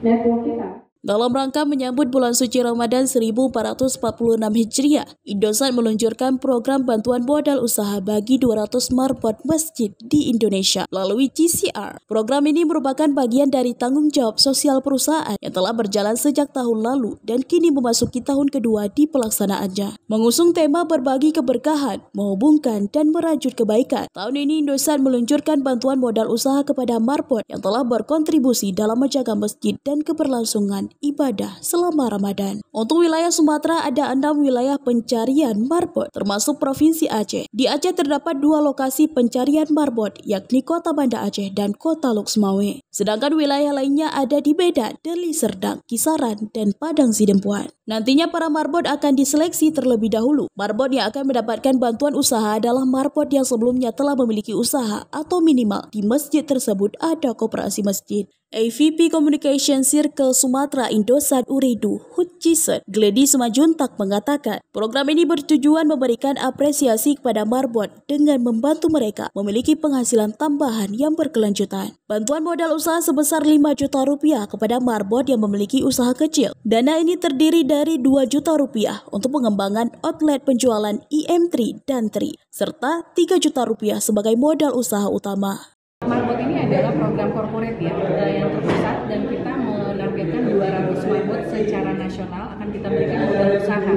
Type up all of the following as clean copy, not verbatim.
network kita. Dalam rangka menyambut bulan suci Ramadan 1446 Hijriah, Indosat meluncurkan program bantuan modal usaha bagi 200 marbot masjid di Indonesia melalui GCR. Program ini merupakan bagian dari tanggung jawab sosial perusahaan yang telah berjalan sejak tahun lalu dan kini memasuki tahun kedua di pelaksanaannya. Mengusung tema berbagi keberkahan, menghubungkan dan merajut kebaikan, tahun ini Indosat meluncurkan bantuan modal usaha kepada marbot yang telah berkontribusi dalam menjaga masjid dan keberlangsungan ibadah selama Ramadan. Untuk wilayah Sumatera ada 6 wilayah pencarian marbot termasuk Provinsi Aceh. Di Aceh terdapat 2 lokasi pencarian marbot yakni Kota Banda Aceh dan Kota Luxmawe. Sedangkan wilayah lainnya ada di Medan, Deli Serdang, Kisaran, dan Padang Sidempuan. Nantinya para marbot akan diseleksi terlebih dahulu. Marbot yang akan mendapatkan bantuan usaha adalah marbot yang sebelumnya telah memiliki usaha atau minimal di masjid tersebut ada koperasi masjid. AVP Communication Circle Sumatera Indosat Uridu Hutchison Gledi Semajuntak mengatakan program ini bertujuan memberikan apresiasi kepada marbot dengan membantu mereka memiliki penghasilan tambahan yang berkelanjutan. Bantuan modal usaha sebesar 5 juta rupiah kepada marbot yang memiliki usaha kecil. Dana ini terdiri dari 2 juta rupiah untuk pengembangan outlet penjualan IM3 dan 3 serta 3 juta rupiah sebagai modal usaha utama. Marbot ini adalah program korporat ya, yang terpusat dan kita menargetkan 200 marbot secara nasional akan kita berikan modal usaha.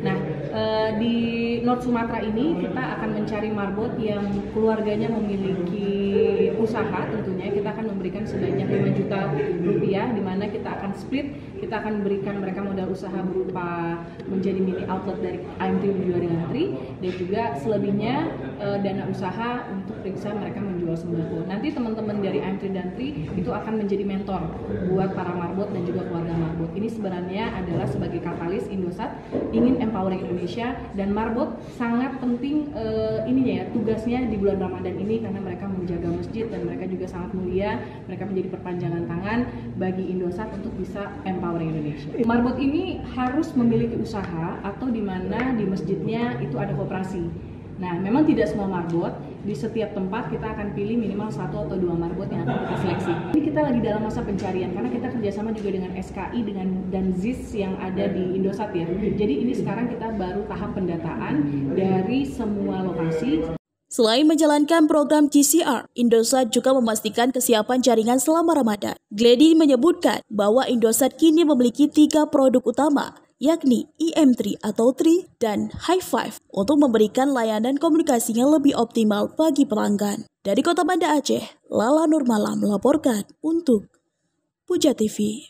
Nah, di North Sumatera ini kita akan mencari marbot yang keluarganya memiliki usaha, tentunya kita akan memberikan sebanyak 5 juta rupiah, di mana kita akan split, kita akan berikan mereka modal usaha berupa menjadi mini outlet dari IM3 berdua dengan Tri, dan juga selebihnya dana usaha untuk periksa mereka menjual sembako. Nanti teman-teman dari IM3 dan Tri itu akan menjadi mentor buat para marbot dan juga keluarga marbot. Ini sebenarnya adalah sebagai katalis Indosat ingin empowering Indonesia, dan marbot sangat penting ininya ya, tugasnya di bulan Ramadan ini karena mereka menjaga masjid dan mereka juga sangat mulia, mereka menjadi perpanjangan tangan bagi Indosat untuk bisa empowering Indonesia. Marbot ini harus memiliki usaha atau di mana di masjidnya itu ada koperasi. Nah, memang tidak semua marbot, di setiap tempat kita akan pilih minimal 1 atau 2 marbot yang akan kita seleksi. Ini kita lagi dalam masa pencarian karena kita kerjasama juga dengan SKI dan ZIS yang ada di Indosat ya. Jadi ini sekarang kita baru tahap pendataan dari semua lokasi. Selain menjalankan program GCR, Indosat juga memastikan kesiapan jaringan selama Ramadan. Gledi menyebutkan bahwa Indosat kini memiliki 3 produk utama, yakni IM3 atau 3 dan Hi5 untuk memberikan layanan komunikasi yang lebih optimal bagi pelanggan. Dari Kota Banda Aceh, Lala Nurmala melaporkan untuk Puja TV.